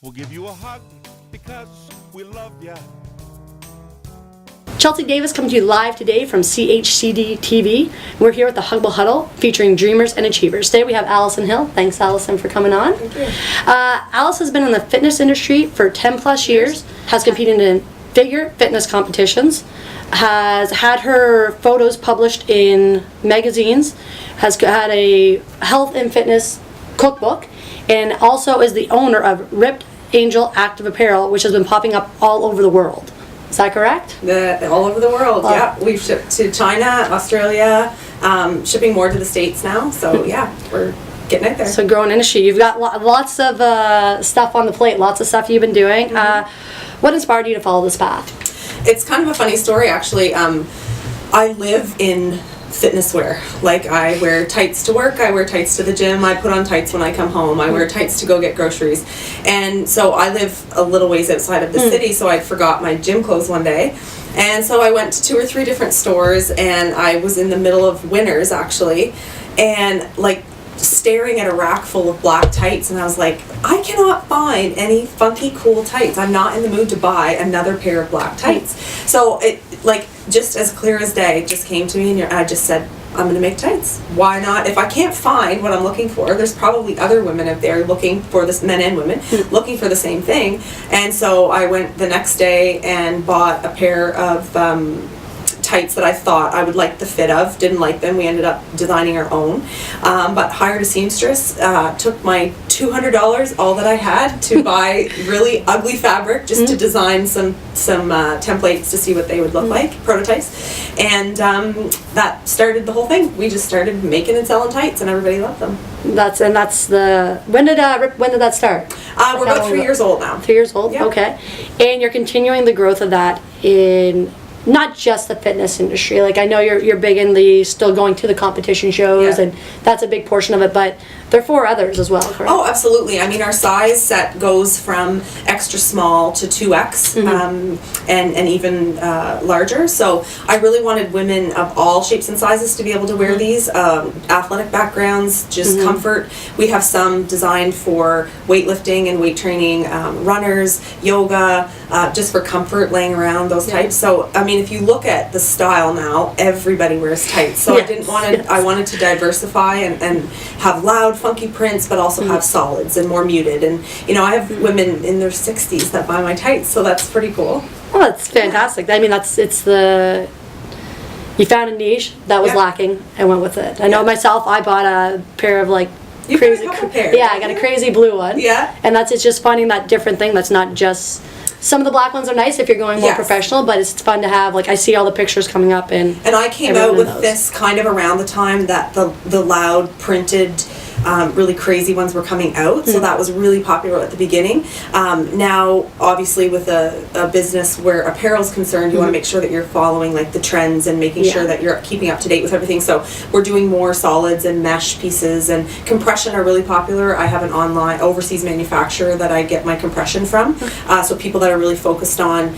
We'll give you a hug because we love ya. Chelsea Davis coming to you live today from CHCD TV. We're here with the Huggable Huddle featuring dreamers and achievers. Today we have Allison Hill. Thanks, Allison, for coming on. Thank you. Alice has been in the fitness industry for 10 plus years, has competed in figure fitness competitions, has had her photos published in magazines, has had a health and fitness cookbook, and also is the owner of Ripped Angel Active Apparel, which has been popping up all over the world. Is that correct? All over the world, yeah. We've shipped to China, Australia, shipping more to the States now. So yeah, we're getting out there. So growing industry. You've got lots of stuff on the plate, lots of stuff you've been doing. What inspired you to follow this path? It's kind of a funny story, actually. I live in fitness wear. Like, I wear tights to work, I wear tights to the gym, I put on tights when I come home, I wear tights to go get groceries. And so I live a little ways outside of the city, so I forgot my gym clothes one day. And so I went to 2 or 3 different stores, and I was in the middle of Winners, actually, and like staring at a rack full of black tights, and I was like, I cannot find any funky cool tights. I'm not in the mood to buy another pair of black tights. So it, like, just as clear as day, just came to me, and I just said, I'm going to make tights. Why not? If I can't find what I'm looking for, there's probably other women out there looking for this, men and women, looking for the same thing. And so I went the next day and bought a pair of tights that I thought I would like the fit of. Didn't like them. We ended up designing our own, but hired a seamstress. Took my $200, all that I had, to buy really ugly fabric just to design some templates to see what they would look like, prototypes, and that started the whole thing. We just started making and selling tights, and everybody loved them. That's the when did that start? We're about 3 years old now. 3 years old. Yeah. Okay, and you're continuing the growth of that in not just the fitness industry. Like, I know you're big in the still going to the competition shows, and that's a big portion of it, but there are 4 others as well, correct? Oh, absolutely. I mean, our size set goes from extra small to 2X, and even larger. So I really wanted women of all shapes and sizes to be able to wear these. Athletic backgrounds, just comfort. We have some designed for weightlifting and weight training, runners, yoga, just for comfort, laying around, those types. So, I mean, if you look at the style now, everybody wears tights. So I wanted to diversify and have loud, funky prints, but also have solids and more muted. And you know, I have women in their 60s that buy my tights, so that's pretty cool. Well, that's fantastic. I mean, you found a niche that was lacking and went with it. I know myself, I bought a pair of like crazy, I got a crazy blue one. Yeah. And it's just finding that different thing that's not just. Some of the black ones are nice if you're going more professional, but it's fun to have. Like, I see all the pictures coming up, and I came out with this kind of around the time that the loud printed, really crazy ones were coming out, so that was really popular at the beginning. Now, obviously, with a business where apparel is concerned, you want to make sure that you're following like the trends and making sure that you're keeping up to date with everything. So we're doing more solids and mesh pieces, and compression are really popular. I have an online overseas manufacturer that I get my compression from. So people that are really focused on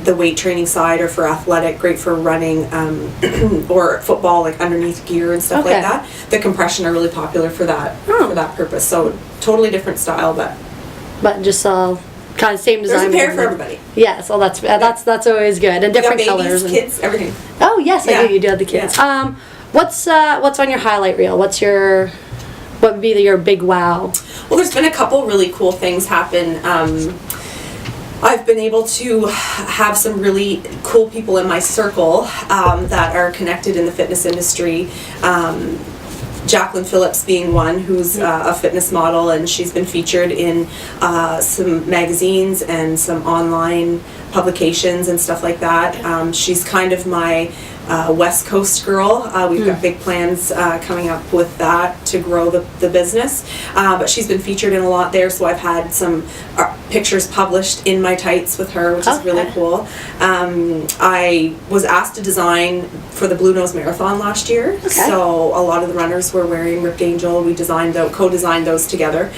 the weight training side, or for athletic, great for running, or football, like underneath gear and stuff like that. The compression are really popular for that purpose. So totally different style, but just kind of same design. There's a pair for everybody. Yeah, so that's always good, and different colors. Kids, everything. Oh yes, I do. You do have the kids. Yeah. What's on your highlight reel? What would be your big wow? Well, there's been a couple really cool things happen. I've been able to have some really cool people in my circle that are connected in the fitness industry. Jacqueline Phillips being one, who's a fitness model, and she's been featured in some magazines and some online publications and stuff like that. She's kind of my West Coast girl. We've got big plans coming up with that to grow the business, but she's been featured in a lot there, so I've had some pictures published in my tights with her, which is really cool. I was asked to design for the Blue Nose Marathon last year, so a lot of the runners were wearing Ripped Angel. We co-designed those together.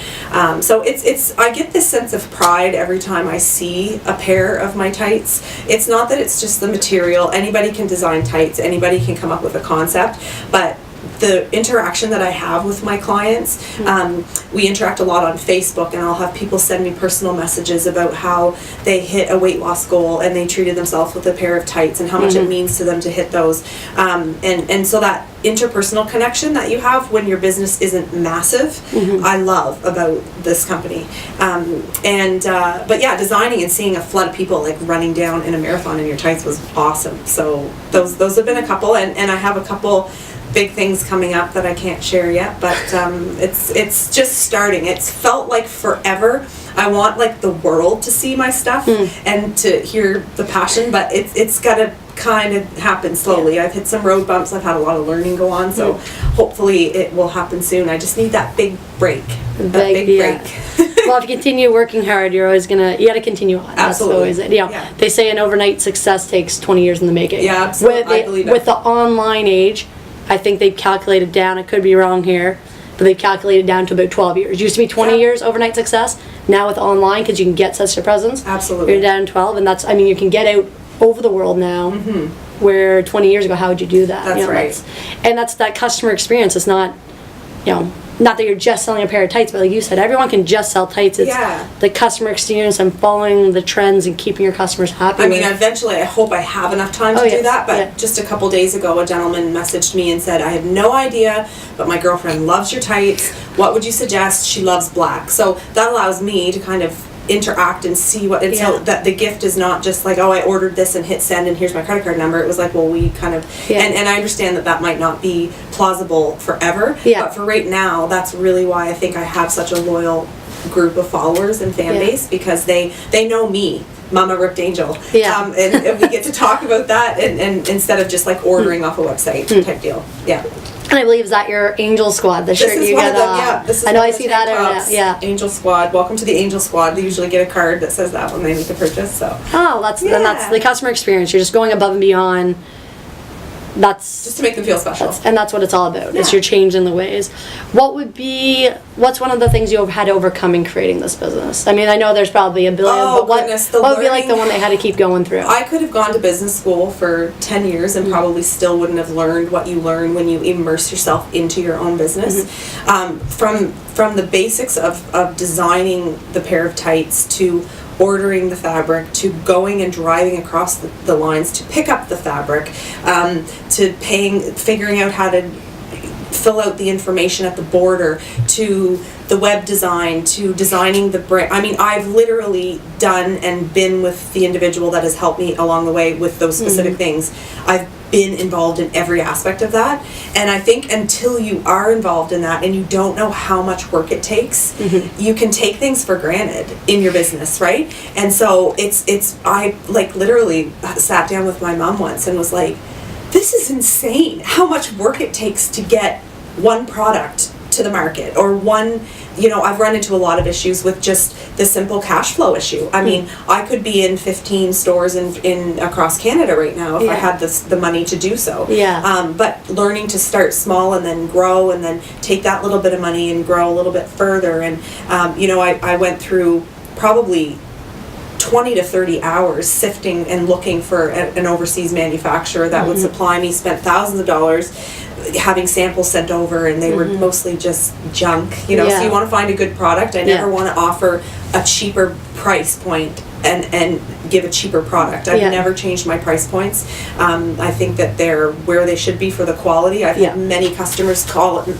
So it's I get this sense of pride every time I see a pair of my tights. It's not that it's just the material. Anybody can design tights. Anybody can come up with a concept, but the interaction that I have with my clients, we interact a lot on Facebook, and I'll have people send me personal messages about how they hit a weight loss goal and they treated themselves with a pair of tights and how much it means to them to hit those. And so that interpersonal connection that you have when your business isn't massive, I love about this company. But yeah, designing and seeing a flood of people like running down in a marathon in your tights was awesome. So those have been a couple, and I have a couple big things coming up that I can't share yet, but it's just starting. It's felt like forever. I want like the world to see my stuff and to hear the passion, but it's got to kind of happen slowly. I've hit some road bumps. I've had a lot of learning go on, so hopefully it will happen soon. I just need that big break. Big break. Well, if you continue working hard, you gotta continue on. Absolutely. That's always it. They say an overnight success takes 20 years in the making. Yeah, absolutely. I believe it. With the online age, I think they've calculated down, I could be wrong here, but they've calculated down to about 12 years. It used to be 20 years overnight success. Now with online, because you can get such a presence, absolutely, you're down to 12, and you can get out over the world now, where 20 years ago, how would you do that? That's right. That's that customer experience. It's not, not that you're just selling a pair of tights, but like you said, everyone can just sell tights. It's the customer experience and following the trends and keeping your customers happy. I mean, eventually, I hope I have enough time to do that, but just a couple days ago, a gentleman messaged me and said, I have no idea, but my girlfriend loves your tights. What would you suggest? She loves black. So that allows me to kind of interact and see what so that the gift is not just like, oh, I ordered this and hit send and here's my credit card number. It was like, well, we kind of and I understand that might not be plausible forever, but for right now, that's really why I think I have such a loyal group of followers and fan base, because they know me, Mama Ripped Angel, and we get to talk about that and instead of just like ordering off a website type deal. And I believe, is that your Angel Squad, the shirt you get? This is I know, I see that every Angel Squad. Welcome to the Angel Squad. They usually get a card that says that when they make a purchase. So. That's the customer experience. You're just going above and beyond. That's just to make them feel special. That's what it's all about. It's your change in the ways. What's one of the things you had to overcome in creating this business? I mean, I know there's probably a billion, but what would be like the one they had to keep going through? I could have gone to business school for 10 years and probably still wouldn't have learned what you learn when you immerse yourself into your own business. From the basics of designing the pair of tights to ordering the fabric, to going and driving across the lines to pick up the fabric, to figuring out how to fill out the information at the border, to the web design, to designing the brand. I mean, I've literally done and been with the individual that has helped me along the way with those specific things. I've been involved in every aspect of that, and I think until you are involved in that and you don't know how much work it takes, you can take things for granted in your business, right? And so I like literally sat down with my mom once and was like, this is insane how much work it takes to get one product to the market, or I've run into a lot of issues with just the simple cash flow issue. I mean, I could be in 15 stores in across Canada right now if I had the money to do so. But learning to start small and then grow and then take that little bit of money and grow a little bit further. And, I went through probably 20 to 30 hours sifting and looking for an overseas manufacturer that would supply me, spent thousands of dollars having samples sent over, and they were mostly just junk, so you want to find a good product. I never want to offer a cheaper price point and give a cheaper product. I've never changed my price points. I think that they're where they should be for the quality. I've had many customers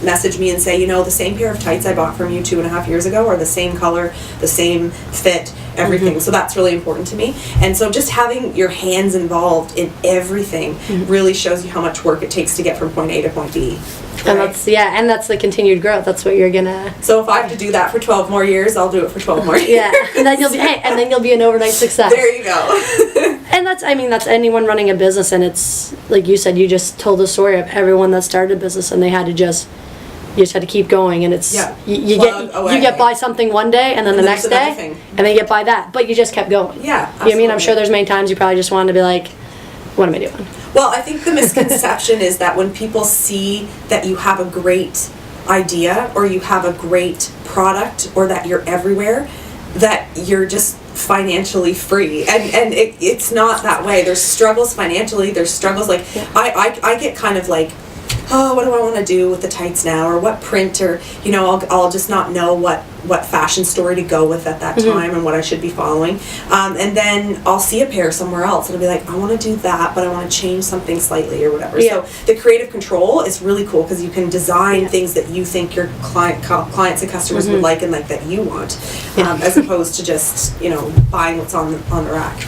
message me and say, the same pair of tights I bought from you 2.5 years ago are the same color, the same fit, everything. So that's really important to me. And so just having your hands involved in everything really shows you how much work it takes to get from point A to point B. Right? And that's the continued growth. That's what you're gonna. So if I have to do that for 12 more years, I'll do it for 12 more years. And then you'll be an overnight success. There you go. And that's anyone running a business, and it's like you said, you just told the story of everyone that started a business, and they had to just keep going, and it's you get by something one day, and then the next day, and then you get by that, but you just kept going. I mean, I'm sure there's many times you probably just wanted to be like, what am I doing? Well, I think the misconception is that when people see that you have a great idea or you have a great product or that you're everywhere, that you're just financially free, and it's not that way. There's struggles financially, there's struggles like I get kind of like oh, what do I want to do with the tights now, or what print, or I'll just not know what fashion story to go with at that time and what I should be following, and then I'll see a pair somewhere else and I'll be like, I want to do that, but I want to change something slightly or whatever. So the creative control is really cool because you can design things that you think your clients and customers would like and like that you want, as opposed to just buying what's on the rack.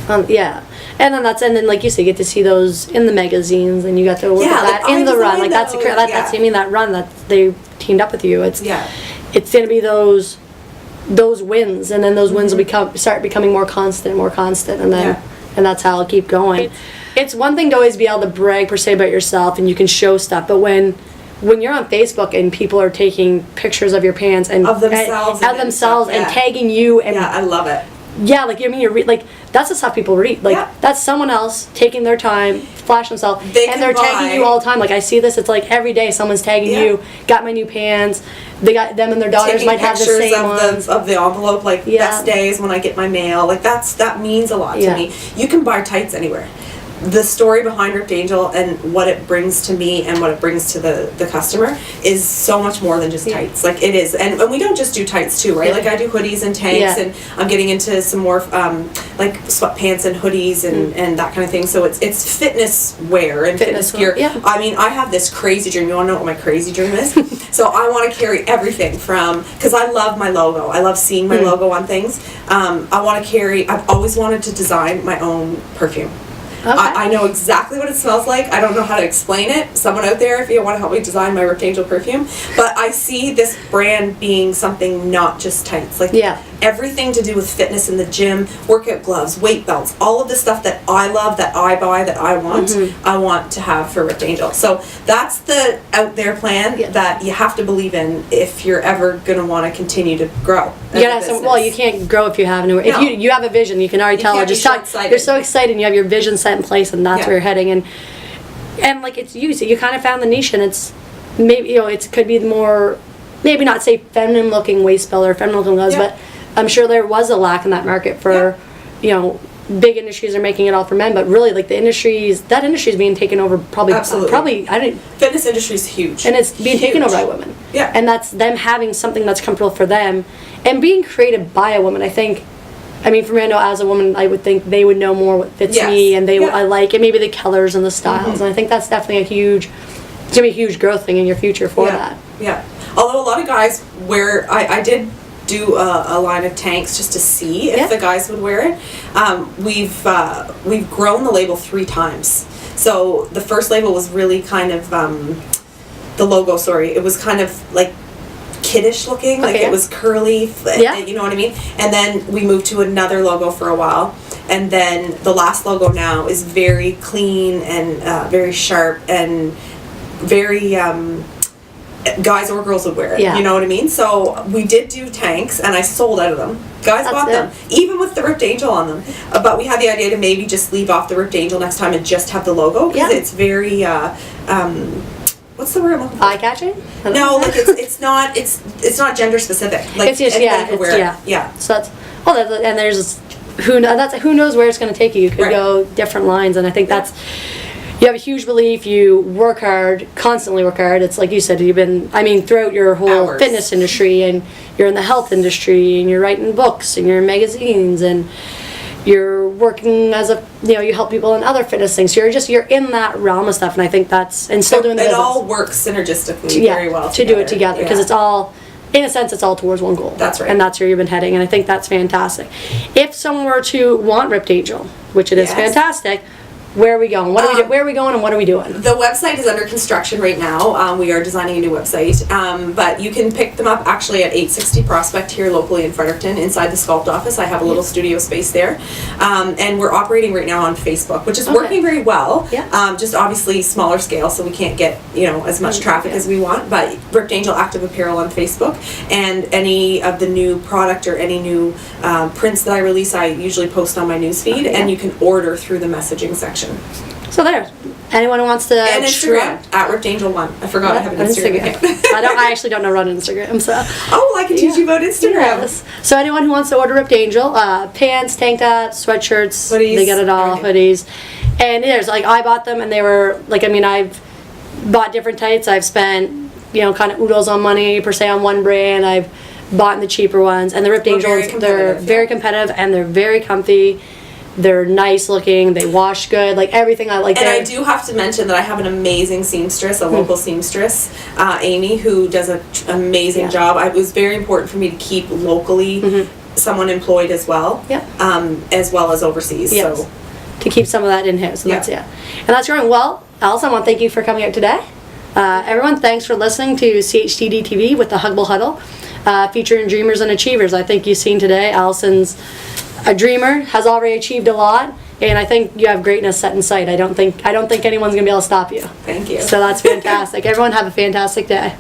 And then like you say, you get to see those in the magazines, and you got to work with that in the run. Like that's that run that they teamed up with you. It's going to be those wins, and then those wins will start becoming more constant, and then and that's how it'll keep going. It's one thing to always be able to brag per se about yourself, and you can show stuff, but when you're on Facebook and people are taking pictures of your pants and of themselves and tagging you, and I love it. Like that's the stuff people read. Like that's someone else taking their time, flash themselves, and they're tagging you all the time. Like I see this, it's like every day someone's tagging you. Got my new pants. They got them and their daughters might have the same ones. Of the envelope, best days when I get my mail. Like that means a lot to me. You can buy tights anywhere. The story behind Ripped Angel and what it brings to me and what it brings to the customer is so much more than just tights. Like it is, and we don't just do tights too, right? Like I do hoodies and tanks, and I'm getting into some more like sweatpants and hoodies and that kind of thing. So it's fitness wear and fitness gear. I mean, I have this crazy dream. You want to know what my crazy dream is? So I want to carry everything from, because I love my logo. I love seeing my logo on things. I want to carry. I've always wanted to design my own perfume. Okay. I know exactly what it smells like. I don't know how to explain it. Someone out there, if you want to help me design my Ripped Angel perfume. But I see this brand being something not just tights. Like everything to do with fitness in the gym, workout gloves, weight belts, all of the stuff that I love, that I buy, that I want to have for Ripped Angel. So that's the out there plan that you have to believe in if you're ever going to want to continue to grow. You can't grow if you have no. If you have a vision, you can already tell. You're so excited, and you have your vision set in place, and that's where you're heading. And like it's you kind of found the niche, and it's maybe it could be the more, maybe not say feminine looking waist belt or feminine looking gloves, but I'm sure there was a lack in that market for big industries are making it all for men, but really like that industry is being taken over fitness industry is huge, and it's being taken over by women. And that's them having something that's comfortable for them and being created by a woman. I mean, for me, I know as a woman, I would think they would know more what fits me, and I like, and maybe the colors and the styles, and I think that's definitely it's gonna be a huge growth thing in your future for that. Although a lot of guys wear, I did do a line of tanks just to see if the guys would wear it. We've grown the label 3 times. So the first label was really kind of the logo. It was kind of like kiddish looking, like it was curly. You know what I mean? And then we moved to another logo for a while, and then the last logo now is very clean and very sharp and very. Guys or girls would wear it. You know what I mean? So we did do tanks, and I sold out of them. Guys bought them, even with the Ripped Angel on them. But we had the idea to maybe just leave off the Ripped Angel next time and just have the logo, because it's very what's the word I'm looking for? Eye catching? No, like it's not gender specific. Like it's just anybody can wear it. So that's and there's who knows where it's going to take you. You could go different lines, and I think that's. You have a huge belief, you work hard, constantly work hard. It's like you said, throughout your whole fitness industry, and you're in the health industry, and you're writing books, and you're in magazines, and you're working as you help people in other fitness things. So you're in that realm of stuff, and I think still doing the business. It all works synergistically very well to do it together, because it's all, in a sense, it's all towards one goal. That's right. And that's where you've been heading, and I think that's fantastic. If someone were to want Ripped Angel, which it is fantastic, where are we going? Where are we going, and what are we doing? The website is under construction right now. We are designing a new website, but you can pick them up actually at 860 Prospect here locally in Fredericton, inside the Sculpt office. I have a little studio space there, and we're operating right now on Facebook, which is working very well. Just obviously smaller scale, so we can't get as much traffic as we want. But Ripped Angel Active Apparel on Facebook, and any of the new product or any new prints that I release, I usually post on my newsfeed, and you can order through the messaging section. So there. Anyone who wants to. And Instagram at Ripped Angel 1. I forgot I have an Instagram. I actually don't know run Instagram, so. Oh, well, I can teach you about Instagram. Yes. So anyone who wants to order Ripped Angel, pants, tank tops, sweatshirts, hoodies, they get it all, hoodies. And there's I bought them, and they were bought different tights. I've spent, kind of oodles on money per se on one brand. I've bought the cheaper ones, and the Ripped Angel ones, they're very competitive and they're very comfy. They're nice looking. They wash good. Like everything I like. And I do have to mention that I have an amazing seamstress, a local seamstress, Amy, who does an amazing job. It was very important for me to keep locally someone employed as well. As well as overseas. Yes. So to keep some of that in house. And that's growing. Well, Allison, I want to thank you for coming out today. Everyone, thanks for listening to CHTD TV with the Huggable Huddle, featuring dreamers and achievers. I think you've seen today, Allison's a dreamer, has already achieved a lot, and I think you have greatness set in sight. I don't think anyone's gonna be able to stop you. Thank you. So that's fantastic. Everyone have a fantastic day.